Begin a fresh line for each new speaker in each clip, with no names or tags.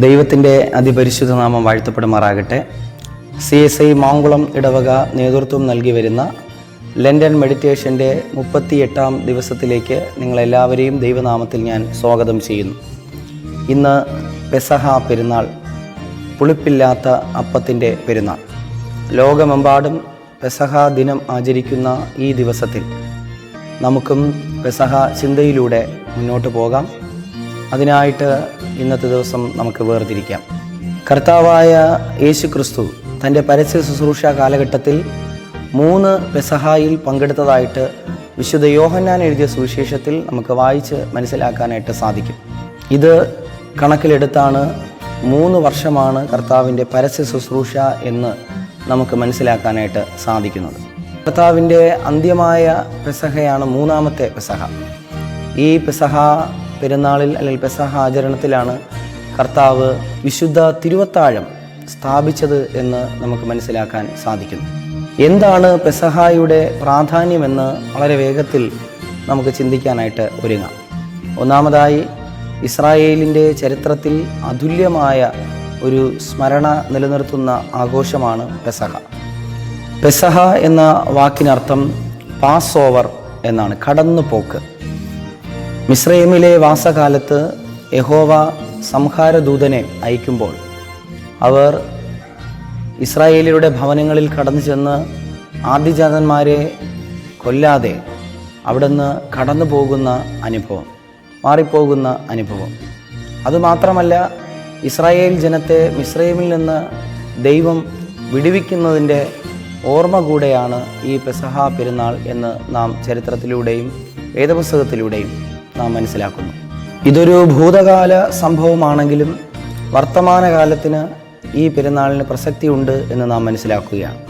ദൈവത്തിൻ്റെ അതിപരിശുദ്ധ നാമം വാഴ്ത്തപ്പെടുമാറാകട്ടെ. CSI മാങ്കുളം ഇടവക നേതൃത്വം നൽകി വരുന്ന ലണ്ടൻ മെഡിറ്റേഷൻ്റെ 38-ാം ദിവസത്തിലേക്ക് നിങ്ങളെല്ലാവരെയും ദൈവനാമത്തിൽ ഞാൻ സ്വാഗതം ചെയ്യുന്നു. ഇന്ന് പെസഹ പെരുന്നാൾ, പുളിപ്പില്ലാത്ത അപ്പത്തിൻ്റെ പെരുന്നാൾ. ലോകമെമ്പാടും പെസഹ ദിനം ആചരിക്കുന്ന ഈ ദിവസത്തിൽ നമുക്കും പെസഹ ചിന്തയിലൂടെ മുന്നോട്ട് പോകാം. അതിനായിട്ട് ഇന്നത്തെ ദിവസം നമുക്ക് വേർതിരിക്കാം. കർത്താവായ യേശു ക്രിസ്തു തൻ്റെ പരസ്യ ശുശ്രൂഷ കാലഘട്ടത്തിൽ 3 പെസഹായിൽ പങ്കെടുത്തതായിട്ട് വിശുദ്ധ യോഹന്നാൻ എഴുതിയ സുവിശേഷത്തിൽ നമുക്ക് വായിച്ച് മനസ്സിലാക്കാനായിട്ട് സാധിക്കും. ഇത് കണക്കിലെടുത്താണ് 3 വർഷമാണ് കർത്താവിൻ്റെ പരസ്യ ശുശ്രൂഷ എന്ന് നമുക്ക് മനസ്സിലാക്കാനായിട്ട് സാധിക്കുന്നത്. കർത്താവിൻ്റെ അന്ത്യമായ പെസഹയാണ് 3-ാമത്തെ പെസഹ. ഈ പെസഹ പെരുന്നാളിൽ അല്ലെങ്കിൽ പെസഹ ആചരണത്തിലാണ് കർത്താവ് വിശുദ്ധ തിരുവത്താഴം സ്ഥാപിച്ചത് എന്ന് നമുക്ക് മനസ്സിലാക്കാൻ സാധിക്കുന്നു. എന്താണ് പെസഹായുടെ പ്രാധാന്യമെന്ന് വളരെ വേഗത്തിൽ നമുക്ക് ചിന്തിക്കാനായിട്ട് ഒരുങ്ങാം. ഒന്നാമതായി, ഇസ്രായേലിൻ്റെ ചരിത്രത്തിൽ അതുല്യമായ ഒരു സ്മരണ നിലനിർത്തുന്ന ആഘോഷമാണ് പെസഹ. പെസഹ എന്ന വാക്കിനർത്ഥം പാസ് ഓവർ എന്നാണ്, കടന്നുപോക്ക്. മിസ്രൈമിലെ വാസകാലത്ത് യഹോവ സംഹാരദൂതനെ അയക്കുമ്പോൾ അവർ ഇസ്രായേലിയുടെ ഭവനങ്ങളിൽ കടന്നു ചെന്ന് ആദ്യജാതന്മാരെ കൊല്ലാതെ അവിടുന്ന് കടന്നു പോകുന്ന അനുഭവം, മാറിപ്പോകുന്ന അനുഭവം. അതുമാത്രമല്ല, ഇസ്രായേൽ ജനത്തെ മിസ്രൈമിൽ നിന്ന് ദൈവം വിടുവിക്കുന്നതിൻ്റെ ഓർമ്മ കൂടെയാണ് ഈ പെസഹ പെരുന്നാൾ എന്ന് നാം ചരിത്രത്തിലൂടെയും വേദപുസ്തകത്തിലൂടെയും നാം മനസ്സിലാക്കുന്നു. ഇതൊരു ഭൂതകാല സംഭവമാണെങ്കിലും വർത്തമാനകാലത്തിന് ഈ പെരുന്നാളിന് പ്രസക്തിയുണ്ട് എന്ന് നാം മനസ്സിലാക്കുകയാണ്.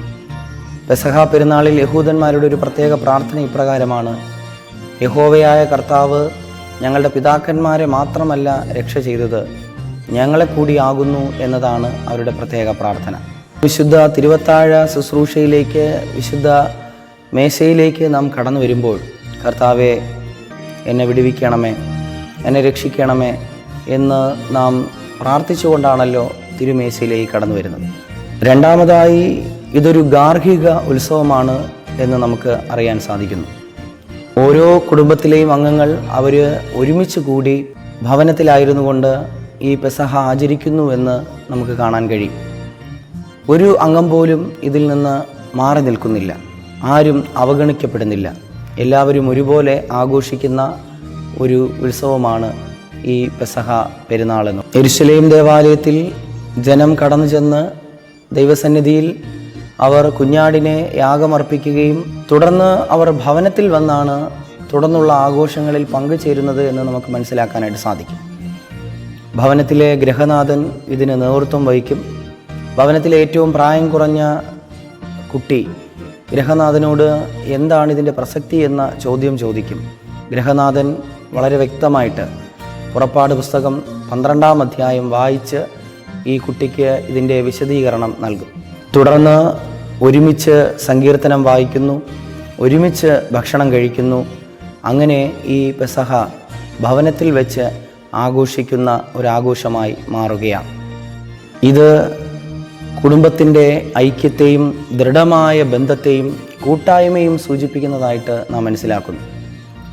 പെസഹ പെരുന്നാളിൽ യഹൂദന്മാരുടെ ഒരു പ്രത്യേക പ്രാർത്ഥന ഇപ്രകാരമാണ്: യഹോവയായ കർത്താവ് ഞങ്ങളുടെ പിതാക്കന്മാരെ മാത്രമല്ല രക്ഷ ചെയ്തത്, ഞങ്ങളെ കൂടിയാകുന്നു എന്നതാണ് അവരുടെ പ്രത്യേക പ്രാർത്ഥന. വിശുദ്ധ തിരുവത്താഴ ശുശ്രൂഷയിലേക്ക്, വിശുദ്ധ മേശയിലേക്ക് നാം കടന്നു വരുമ്പോൾ, കർത്താവെ എന്നെ വിടുവിക്കണമേ, എന്നെ രക്ഷിക്കണമേ എന്ന് നാം പ്രാർത്ഥിച്ചുകൊണ്ടാണല്ലോ തിരുമേശയിലേക്ക് കടന്നു വരുന്നത്. രണ്ടാമതായി, ഇതൊരു ഗാർഹിക ഉത്സവമാണ് എന്ന് നമുക്ക് അറിയാൻ സാധിക്കുന്നു. ഓരോ കുടുംബത്തിലെയും അംഗങ്ങൾ അവർ ഒരുമിച്ച് കൂടി ഭവനത്തിലായിരുന്നു കൊണ്ട് ഈ പെസഹ ആചരിക്കുന്നു എന്ന് നമുക്ക് കാണാൻ കഴിയും. ഒരു അംഗം പോലും ഇതിൽ നിന്ന് മാറി നിൽക്കുന്നില്ല, ആരും അവഗണിക്കപ്പെടുന്നില്ല. എല്ലാവരും ഒരുപോലെ ആഘോഷിക്കുന്ന ഒരു ഉത്സവമാണ് ഈ പെസഹ പെരുന്നാളെന്ന്. യെരുശലേം ദേവാലയത്തിൽ ജനം കടന്നു ചെന്ന് ദൈവസന്നിധിയിൽ അവർ കുഞ്ഞാടിനെ യാഗമർപ്പിക്കുകയും തുടർന്ന് അവർ ഭവനത്തിൽ വന്നാണ് തുടർന്നുള്ള ആഘോഷങ്ങളിൽ പങ്കുചേരുന്നത് എന്ന് നമുക്ക് മനസ്സിലാക്കാനായിട്ട് സാധിക്കും. ഭവനത്തിലെ ഗൃഹനാഥൻ ഇതിന് നേതൃത്വം വഹിക്കും. ഭവനത്തിലെ ഏറ്റവും പ്രായം കുറഞ്ഞ കുട്ടി ഗൃഹനാഥനോട് എന്താണ് ഇതിൻ്റെ പ്രസക്തി എന്ന ചോദ്യം ചോദിക്കും. ഗൃഹനാഥൻ വളരെ വ്യക്തമായിട്ട് പുറപ്പാട് പുസ്തകം 12-ാം അധ്യായം വായിച്ച് ഈ കുട്ടിക്ക് ഇതിൻ്റെ വിശദീകരണം നൽകും. തുടർന്ന് ഒരുമിച്ച് സങ്കീർത്തനം വായിക്കുന്നു, ഒരുമിച്ച് ഭക്ഷണം കഴിക്കുന്നു. അങ്ങനെ ഈ പെസഹ ഭവനത്തിൽ വെച്ച് ആഘോഷിക്കുന്ന ഒരാഘോഷമായി മാറുകയാണ്. ഇത് കുടുംബത്തിൻ്റെ ഐക്യത്തെയും ദൃഢമായ ബന്ധത്തെയും കൂട്ടായ്മയും സൂചിപ്പിക്കുന്നതായിട്ട് നാം മനസ്സിലാക്കുന്നു.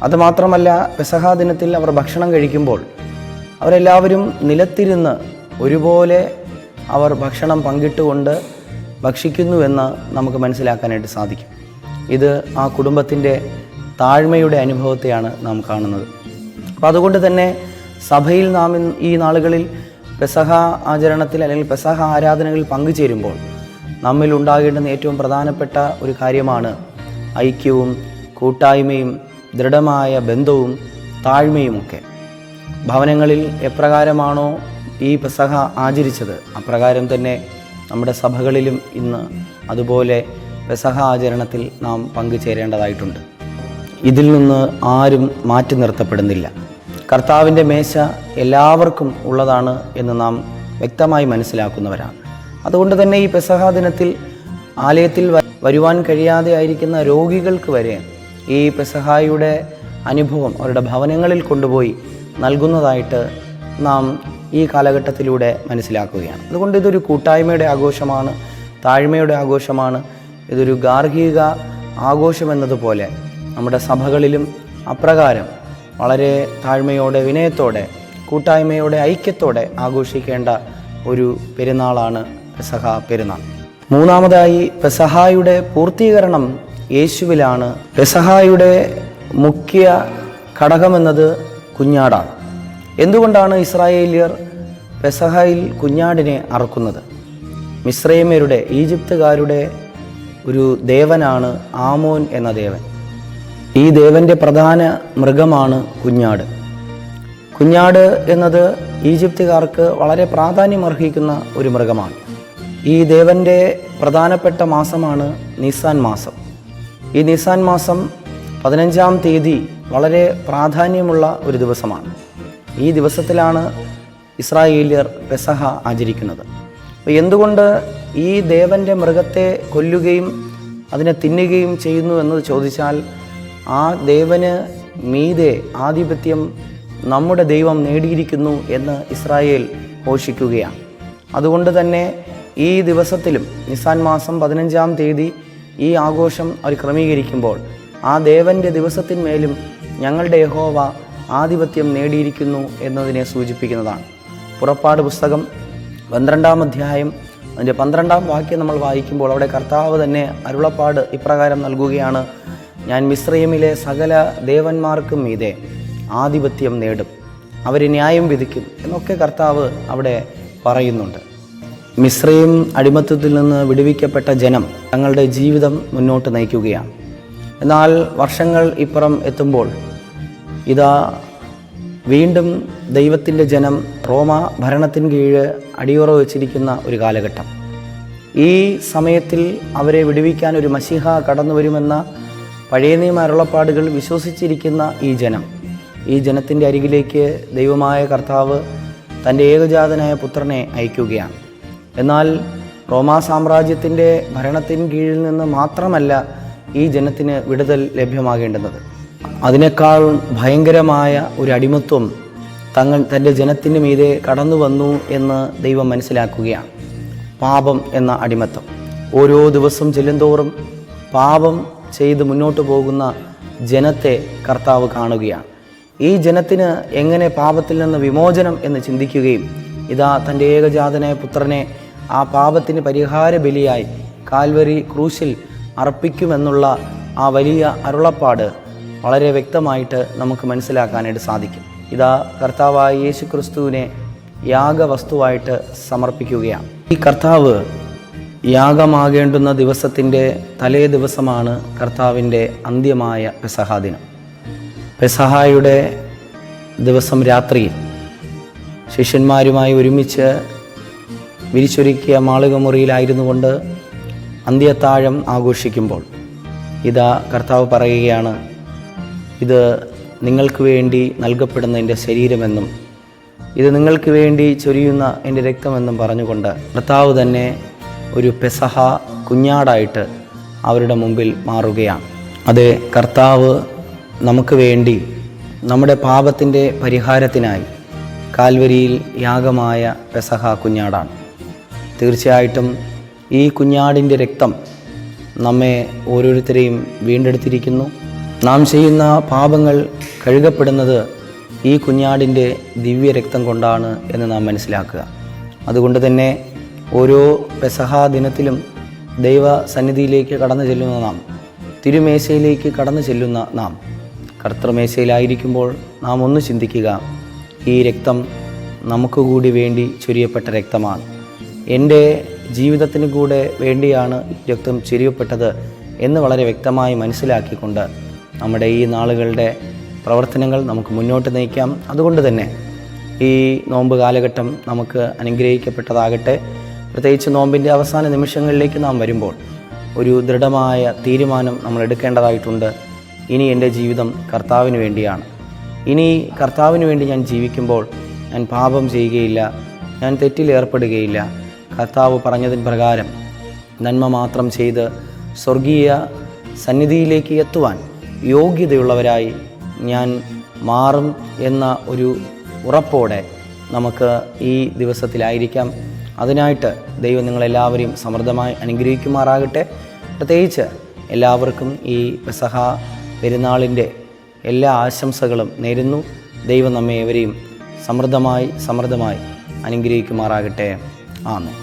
അതുമാത്രമല്ല, പെസഹ ദിനത്തിൽ അവർ ഭക്ഷണം കഴിക്കുമ്പോൾ അവരെല്ലാവരും നിലത്തിരുന്ന് ഒരുപോലെ അവർ ഭക്ഷണം പങ്കിട്ടുകൊണ്ട് ഭക്ഷിക്കുന്നുവെന്ന് നമുക്ക് മനസ്സിലാക്കാനായിട്ട് സാധിക്കും. ഇത് ആ കുടുംബത്തിൻ്റെ താഴ്മയുടെ അനുഭവത്തെയാണ് നാം കാണുന്നത്. അപ്പോൾ അതുകൊണ്ട് തന്നെ സഭയിൽ നാം ഈ നാളുകളിൽ പെസഹ ആചരണത്തിൽ അല്ലെങ്കിൽ പെസഹ ആരാധനകളിൽ പങ്കുചേരുമ്പോൾ നമ്മിൽ ഉണ്ടാകേണ്ടുന്ന ഏറ്റവും പ്രധാനപ്പെട്ട ഒരു കാര്യമാണ് ഐക്യവും കൂട്ടായ്മയും ദൃഢമായ ബന്ധവും താഴ്മയുമൊക്കെ. ഭവനങ്ങളിൽ എപ്രകാരമാണോ ഈ പെസഹ ആചരിച്ചത്, അപ്രകാരം തന്നെ നമ്മുടെ സഭകളിലും ഇന്ന് അതുപോലെ പെസഹ ആചരണത്തിൽ നാം പങ്കുചേരേണ്ടതായിട്ടുണ്ട്. ഇതിൽ നിന്ന് ആരും മാറ്റി നിർത്തപ്പെടുന്നില്ല. കർത്താവിൻ്റെ മേശ എല്ലാവർക്കും ഉള്ളതാണ് എന്ന് നാം വ്യക്തമായി മനസ്സിലാക്കുന്നവരാണ്. അതുകൊണ്ട് തന്നെ ഈ പെസഹ ദിനത്തിൽ ആലയത്തിൽ വരുവാൻ കഴിയാതെ ആയിരിക്കുന്ന രോഗികൾക്ക് വരെ ഈ പെസഹായുടെ അനുഭവം അവരുടെ ഭവനങ്ങളിൽ കൊണ്ടുപോയി നൽകുന്നതായിട്ട് നാം ഈ കാലഘട്ടത്തിലൂടെ മനസ്സിലാക്കുകയാണ്. അതുകൊണ്ട് ഇതൊരു കൂട്ടായ്മയുടെ ആഘോഷമാണ്, താഴ്മയുടെ ആഘോഷമാണ്. ഇതൊരു ഗാർഹിക ആഘോഷമെന്നതുപോലെ നമ്മുടെ സഭകളിലും അപ്രകാരം വളരെ താഴ്മയോടെ, വിനയത്തോടെ, കൂട്ടായ്മയോടെ, ഐക്യത്തോടെ ആഘോഷിക്കേണ്ട ഒരു പെരുന്നാളാണ് പെസഹ പെരുന്നാൾ. മൂന്നാമതായി, പെസഹായുടെ പൂർത്തീകരണം യേശുവിലാണ്. പെസഹായുടെ മുഖ്യ ഘടകമെന്നത് കുഞ്ഞാടാണ്. എന്തുകൊണ്ടാണ് ഇസ്രായേലിയർ പെസഹയിൽ കുഞ്ഞാടിനെ അറുക്കുന്നത്? മിസ്രൈമ്യരുടെ, ഈജിപ്തുകാരുടെ ഒരു ദേവനാണ് ആമോൻ എന്ന ദേവൻ. ഈ ദേവൻ്റെ പ്രധാന മൃഗമാണ് കുഞ്ഞാട്. കുഞ്ഞാട് എന്നത് ഈജിപ്തുകാർക്ക് വളരെ പ്രാധാന്യമർഹിക്കുന്ന ഒരു മൃഗമാണ്. ഈ ദേവൻ്റെ പ്രധാനപ്പെട്ട മാസമാണ് നിസാൻ മാസം. ഈ നിസാൻ മാസം 15-ാം തീയതി വളരെ പ്രാധാന്യമുള്ള ഒരു ദിവസമാണ്. ഈ ദിവസത്തിലാണ് ഇസ്രായേലിയർ പെസഹ ആചരിക്കുന്നത്. അപ്പോൾ എന്തുകൊണ്ട് ഈ ദേവൻ്റെ മൃഗത്തെ കൊല്ലുകയും അതിനെ തിന്നുകയും ചെയ്യുന്നു എന്നത് ചോദിച്ചാൽ, ആ ദേവന് മീതെ ആധിപത്യം നമ്മുടെ ദൈവം നേടിയിരിക്കുന്നു എന്ന് ഇസ്രായേൽ ഘോഷിക്കുകയാണ്. അതുകൊണ്ട് തന്നെ ഈ ദിവസത്തിലും നിസാൻ മാസം 15-ാം തീയതി ഈ ആഘോഷം അവർ ക്രമീകരിക്കുമ്പോൾ ആ ദേവൻ്റെ ദിവസത്തിന്മേലും ഞങ്ങളുടെ യഹോവ ആധിപത്യം നേടിയിരിക്കുന്നു എന്നതിനെ സൂചിപ്പിക്കുന്നതാണ്. പുറപ്പാട് പുസ്തകം 12-ാം അധ്യായം അതിൻ്റെ 12-ാം വാക്യം നമ്മൾ വായിക്കുമ്പോൾ അവിടെ കർത്താവ് തന്നെ അരുളപ്പാട് ഇപ്രകാരം നൽകുകയാണ്: ഞാൻ മിസ്രയീമിലെ സകല ദേവന്മാർക്കും മീതെ ആധിപത്യം നേടും, അവരെ ന്യായം വിധിക്കും എന്നൊക്കെ കർത്താവ് അവിടെ പറയുന്നുണ്ട്. മിസ്രയീം അടിമത്തത്തിൽ നിന്ന് വിടുവിക്കപ്പെട്ട ജനം തങ്ങളുടെ ജീവിതം മുന്നോട്ട് നയിക്കുകയാണ്. എന്നാൽ വർഷങ്ങൾ ഇപ്പുറം എത്തുമ്പോൾ ഇതാ വീണ്ടും ദൈവത്തിൻ്റെ ജനം റോമ ഭരണത്തിന് കീഴ് അടിയുറ വച്ചിരിക്കുന്ന ഒരു കാലഘട്ടം. ഈ സമയത്തിൽ അവരെ വിടുവിക്കാൻ ഒരു മശീഹ കടന്നു വരുമെന്ന പഴയ നിയമ അരുളപ്പാടുകൾ വിശ്വസിച്ചിരിക്കുന്ന ഈ ജനത്തിൻ്റെ അരികിലേക്ക് ദൈവമായ കർത്താവ് തൻ്റെ ഏകജാതനായ പുത്രനെ അയക്കുകയാണ്. എന്നാൽ റോമാ സാമ്രാജ്യത്തിൻ്റെ ഭരണത്തിന് കീഴിൽ നിന്ന് മാത്രമല്ല ഈ ജനത്തിന് വിടുതൽ ലഭ്യമാകേണ്ടുന്നത്. അതിനേക്കാൾ ഭയങ്കരമായ ഒരു അടിമത്വം തൻ്റെ ജനത്തിൻ്റെ മീതെ കടന്നു വന്നു എന്ന് ദൈവം മനസ്സിലാക്കുകയാണ്. പാപം എന്ന അടിമത്തം. ഓരോ ദിവസം ചെല്ലുന്തോറും പാപം ചെയ്ത് മുന്നോട്ട് പോകുന്ന ജനത്തെ കർത്താവ് കാണുകയാണ്. ഈ ജനത്തിന് എങ്ങനെ പാപത്തിൽ നിന്ന് വിമോചനം എന്ന് ചിന്തിക്കുകയും ഇതാ തൻ്റെ ഏകജാതനായ പുത്രനെ ആ പാപത്തിന് പരിഹാര ബലിയായി കാൽവരി ക്രൂശിൽ അർപ്പിക്കുമെന്നുള്ള ആ വലിയ അരുളപ്പാട് വളരെ വ്യക്തമായിട്ട് നമുക്ക് മനസ്സിലാക്കാനായിട്ട് സാധിക്കും. ഇതാ കർത്താവായ യേശു ക്രിസ്തുവിനെ യാഗവസ്തുവായിട്ട് സമർപ്പിക്കുകയാണ്. ഈ കർത്താവ് യാഗമാകേണ്ടുന്ന ദിവസത്തിൻ്റെ തലേ ദിവസമാണ് കർത്താവിൻ്റെ അന്ത്യമായ പെസഹാ ദിനം. പെസഹായുടെ ദിവസം രാത്രിയിൽ ശിഷ്യന്മാരുമായി ഒരുമിച്ച് വിരിച്ചൊരുക്കിയ മാളികമുറിയിലായിരുന്നു കൊണ്ട് അന്ത്യത്താഴം ആഘോഷിക്കുമ്പോൾ ഇതാ കർത്താവ് പറയുകയാണ്: ഇത് നിങ്ങൾക്ക് വേണ്ടി നൽകപ്പെടുന്ന എൻ്റെ ശരീരമെന്നും ഇത് നിങ്ങൾക്ക് വേണ്ടി ചൊരിയുന്ന എൻ്റെ രക്തമെന്നും പറഞ്ഞുകൊണ്ട് കർത്താവ് തന്നെ ഒരു പെസഹ കുഞ്ഞാടായിട്ട് അവരുടെ മുമ്പിൽ മാറുകയാണ്. അത് കർത്താവ് നമുക്ക് വേണ്ടി നമ്മുടെ പാപത്തിൻ്റെ പരിഹാരത്തിനായി കാൽവരിയിൽ യാഗമായ പെസഹ കുഞ്ഞാടാണ്. തീർച്ചയായിട്ടും ഈ കുഞ്ഞാടിൻ്റെ രക്തം നമ്മെ ഓരോരുത്തരെയും വീണ്ടെടുത്തിരിക്കുന്നു. നാം ചെയ്യുന്ന പാപങ്ങൾ കഴുകപ്പെടുന്നത് ഈ കുഞ്ഞാടിൻ്റെ ദിവ്യരക്തം കൊണ്ടാണ് എന്ന് നാം മനസ്സിലാക്കുക. അതുകൊണ്ട് തന്നെ ഓരോ പെസഹാ ദിനത്തിലും ദൈവസന്നിധിയിലേക്ക് കടന്നു ചെല്ലുന്ന നാം, തിരുമേശയിലേക്ക് കടന്നു ചെല്ലുന്ന നാം, കർത്തൃമേശയിലായിരിക്കുമ്പോൾ നാം ഒന്ന് ചിന്തിക്കുക: ഈ രക്തം നമുക്ക് കൂടി വേണ്ടി ചൊരിയപ്പെട്ട രക്തമാണ്. എൻ്റെ ജീവിതത്തിന് കൂടെ വേണ്ടിയാണ് ഈ രക്തം ചൊരിയപ്പെട്ടത് എന്ന് വളരെ വ്യക്തമായി മനസ്സിലാക്കിക്കൊണ്ട് നമ്മുടെ ഈ നാളുകളുടെ പ്രവർത്തനങ്ങൾ നമുക്ക് മുന്നോട്ട് നയിക്കാം. അതുകൊണ്ട് തന്നെ ഈ നോമ്പ് കാലഘട്ടം നമുക്ക് അനുഗ്രഹിക്കപ്പെട്ടതാകട്ടെ. പ്രത്യേകിച്ച് നോമ്പിൻ്റെ അവസാന നിമിഷങ്ങളിലേക്ക് നാം വരുമ്പോൾ ഒരു ദൃഢമായ തീരുമാനം നമ്മൾ എടുക്കേണ്ടതായിട്ടുണ്ട്. ഇനി എൻ്റെ ജീവിതം കർത്താവിന് വേണ്ടിയാണ്. ഇനി കർത്താവിന് വേണ്ടി ഞാൻ ജീവിക്കുമ്പോൾ ഞാൻ പാപം ചെയ്യുകയില്ല, ഞാൻ തെറ്റിലേർപ്പെടുകയില്ല. കർത്താവ് പറഞ്ഞതിന് പ്രകാരം നന്മ മാത്രം ചെയ്ത് സ്വർഗീയ സന്നിധിയിലേക്ക് എത്തുവാൻ യോഗ്യതയുള്ളവരായി ഞാൻ മാറും എന്ന ഒരു ഉറപ്പോടെ നമുക്ക് ഈ ദിവസത്തിലായിരിക്കാം. അതിനായിട്ട് ദൈവം നിങ്ങളെല്ലാവരെയും സമൃദ്ധമായി അനുഗ്രഹിക്കുമാറാകട്ടെ. പ്രത്യേകിച്ച് എല്ലാവർക്കും ഈ പെസഹ പെരുന്നാളിൻ്റെ എല്ലാ ആശംസകളും നേരുന്നു. ദൈവം നമ്മെ ഏവരെയും സമൃദ്ധമായി അനുഗ്രഹിക്കുമാറാകട്ടെ. ആമേൻ.